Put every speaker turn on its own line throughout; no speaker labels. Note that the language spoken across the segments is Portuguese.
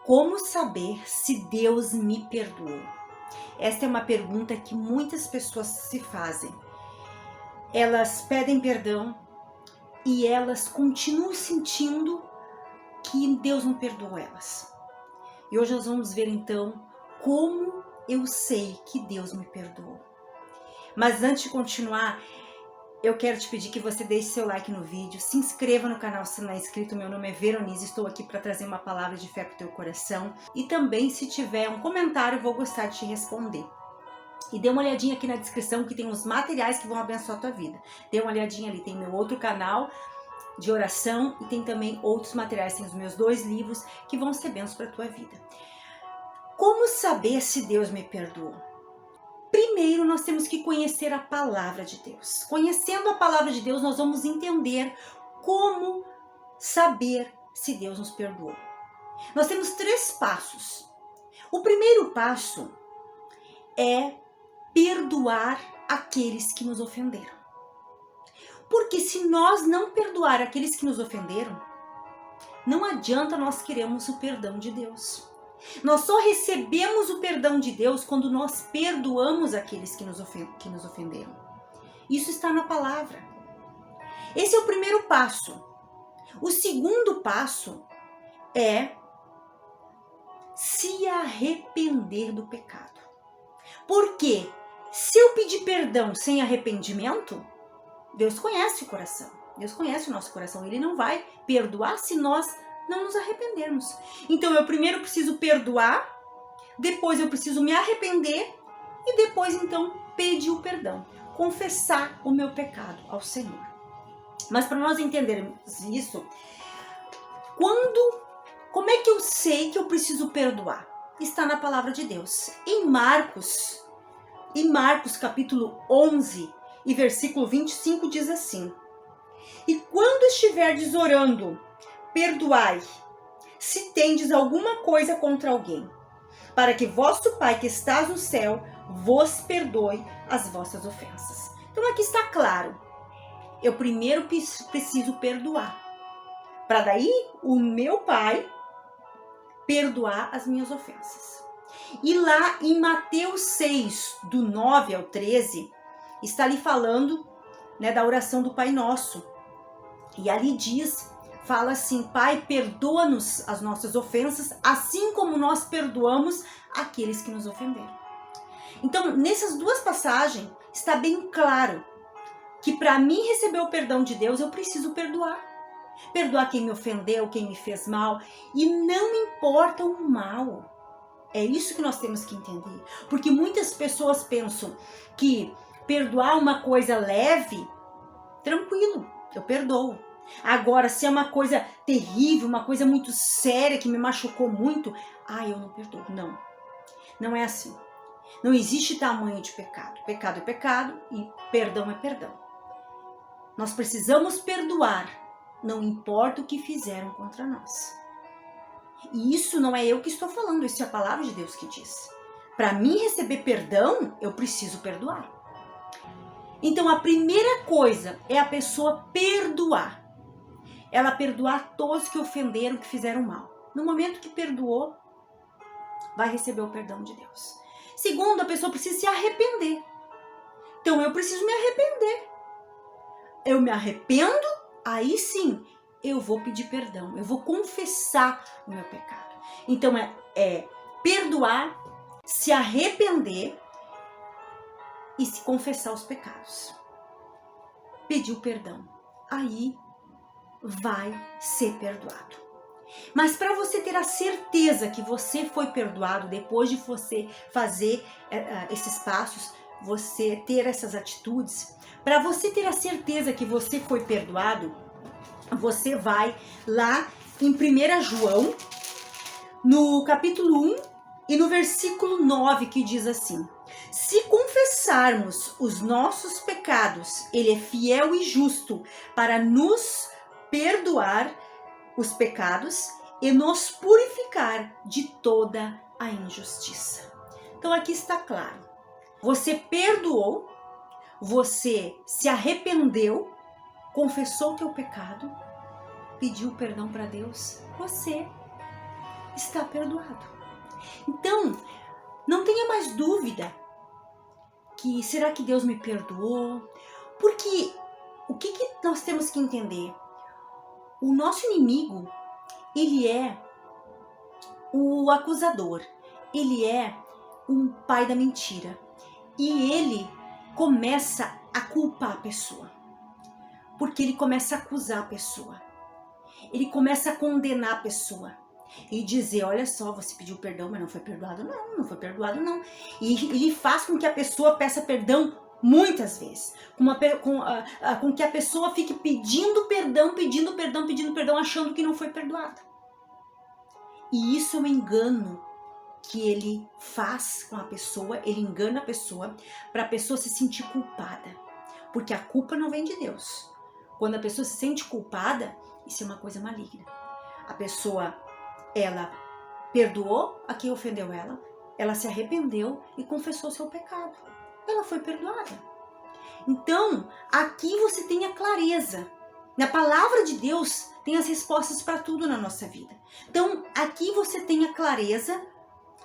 Como saber se Deus me perdoou? Esta é uma pergunta que muitas pessoas se fazem. Elas pedem perdão e elas continuam sentindo que Deus não perdoou elas. E hoje nós vamos ver então como eu sei que Deus me perdoou. Mas antes de continuar, eu quero te pedir que você deixe seu like no vídeo, se inscreva no canal se não é inscrito. Meu nome é Veronise, estou aqui para trazer uma palavra de fé para o teu coração. E também, se tiver um comentário, eu vou gostar de te responder. E dê uma olhadinha aqui na descrição que tem os materiais que vão abençoar a tua vida. Dê uma olhadinha ali, tem meu outro canal de oração e tem também outros materiais, tem os meus 2 livros que vão ser bênçãos para a tua vida. Como saber se Deus me perdoou? Primeiro, nós temos que conhecer a palavra de Deus. Conhecendo a palavra de Deus, nós vamos entender como saber se Deus nos perdoou. Nós temos 3 passos. O primeiro passo é perdoar aqueles que nos ofenderam. Porque se nós não perdoar aqueles que nos ofenderam, não adianta nós queremos o perdão de Deus. Nós só recebemos o perdão de Deus quando nós perdoamos aqueles que nos ofenderam. Isso está na palavra. Esse é o primeiro passo. O segundo passo é se arrepender do pecado. Porque se eu pedir perdão sem arrependimento, Deus conhece o coração. Deus conhece o nosso coração. Ele não vai perdoar se nós não nos arrependermos. Então eu primeiro preciso perdoar, depois eu preciso me arrepender e depois então pedir o perdão, confessar o meu pecado ao Senhor. Mas para nós entendermos isso, como é que eu sei que eu preciso perdoar? Está na palavra de Deus. Em Marcos capítulo 11 e versículo 25 diz assim: E quando estiverdes orando, perdoai, se tendes alguma coisa contra alguém, para que vosso Pai que estás no céu vos perdoe as vossas ofensas. Então aqui está claro, eu primeiro preciso perdoar, para daí o meu Pai perdoar as minhas ofensas. E lá em Mateus 6, do 9 ao 13, está ali falando, da oração do Pai Nosso. E ali fala assim: Pai, perdoa-nos as nossas ofensas, assim como nós perdoamos aqueles que nos ofenderam. Então, nessas 2 passagens, está bem claro que para mim receber o perdão de Deus, eu preciso perdoar. Perdoar quem me ofendeu, quem me fez mal, e não importa o mal. É isso que nós temos que entender. Porque muitas pessoas pensam que perdoar uma coisa leve, tranquilo, eu perdoo. Agora, se é uma coisa terrível, uma coisa muito séria, que me machucou muito, eu não perdoo. Não, não é assim. Não existe tamanho de pecado. Pecado é pecado e perdão é perdão. Nós precisamos perdoar, não importa o que fizeram contra nós. E isso não é eu que estou falando, isso é a palavra de Deus que diz. Para mim receber perdão, eu preciso perdoar. Então a primeira coisa é a pessoa perdoar. Ela perdoar todos que ofenderam, que fizeram mal. No momento que perdoou, vai receber o perdão de Deus. Segundo, a pessoa precisa se arrepender. Então eu preciso me arrepender. Eu me arrependo, aí sim eu vou pedir perdão. Eu vou confessar o meu pecado. Então é perdoar, se arrepender e se confessar os pecados. Pedir o perdão. Aí vai ser perdoado. Mas para você ter a certeza que você foi perdoado, depois de você fazer esses passos, você ter essas atitudes, para você ter a certeza que você foi perdoado, você vai lá em 1 João, no capítulo 1 e no versículo 9, que diz assim: Se confessarmos os nossos pecados, Ele é fiel e justo para nos perdoar os pecados e nos purificar de toda a injustiça. Então aqui está claro. Você perdoou, você se arrependeu, confessou o teu pecado, pediu perdão para Deus, você está perdoado. Então, não tenha mais dúvida que será que Deus me perdoou? Porque o que nós temos que entender? O nosso inimigo, ele é o acusador, ele é um pai da mentira e ele começa a culpar a pessoa, porque ele começa a acusar a pessoa, ele começa a condenar a pessoa e dizer, olha só, você pediu perdão, mas não foi perdoado, não foi perdoado não, e ele faz com que a pessoa peça perdão muitas vezes, com que a pessoa fique pedindo perdão, achando que não foi perdoada. E isso é um engano que ele faz com a pessoa, ele engana a pessoa para a pessoa se sentir culpada, porque a culpa não vem de Deus. Quando a pessoa se sente culpada, isso é uma coisa maligna. A pessoa, ela perdoou a quem ofendeu ela se arrependeu e confessou seu pecado. Ela foi perdoada. Então, aqui você tem a clareza. Na palavra de Deus tem as respostas para tudo na nossa vida. Então, aqui você tem a clareza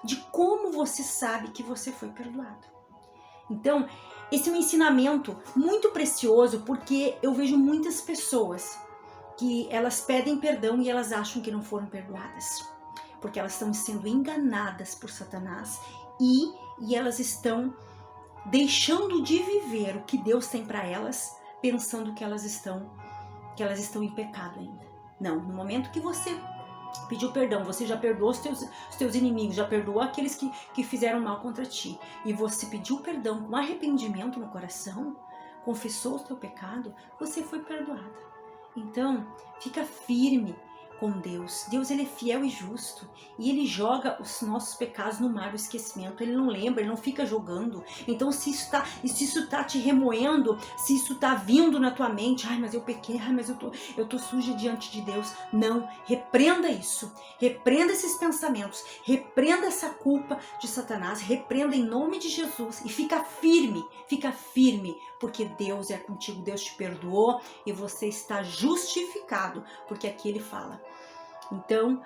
de como você sabe que você foi perdoado. Então, esse é um ensinamento muito precioso, porque eu vejo muitas pessoas que elas pedem perdão e elas acham que não foram perdoadas, porque elas estão sendo enganadas por Satanás e elas estão deixando de viver o que Deus tem para elas, pensando que elas estão em pecado ainda. Não, no momento que você pediu perdão, você já perdoou os teus inimigos, já perdoou aqueles que fizeram mal contra ti, e você pediu perdão com arrependimento no coração, confessou o teu pecado, você foi perdoada. Então, fica firme com Deus. Deus, ele é fiel e justo, e ele joga os nossos pecados no mar do esquecimento. Ele não lembra, ele não fica jogando. Então, se isso tá te remoendo, se isso tá vindo na tua mente, ai, mas eu pequei, ai, mas eu tô suja diante de Deus. Não, repreenda isso. Repreenda esses pensamentos, repreenda essa culpa de Satanás, repreenda em nome de Jesus e fica firme, porque Deus é contigo, Deus te perdoou e você está justificado, porque aqui ele fala. Então,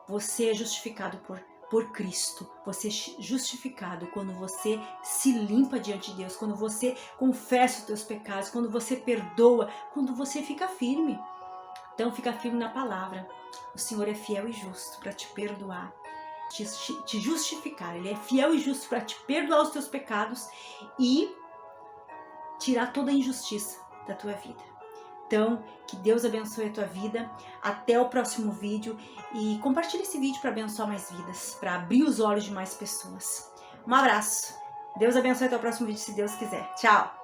você é justificado por Cristo, você é justificado quando você se limpa diante de Deus, quando você confessa os teus pecados, quando você perdoa, quando você fica firme. Então, fica firme na palavra. O Senhor é fiel e justo para te perdoar, te justificar. Ele é fiel e justo para te perdoar os teus pecados e tirar toda a injustiça da tua vida. Então, que Deus abençoe a tua vida. Até o próximo vídeo e compartilhe esse vídeo para abençoar mais vidas, para abrir os olhos de mais pessoas. Um abraço. Deus abençoe até o próximo vídeo, se Deus quiser. Tchau!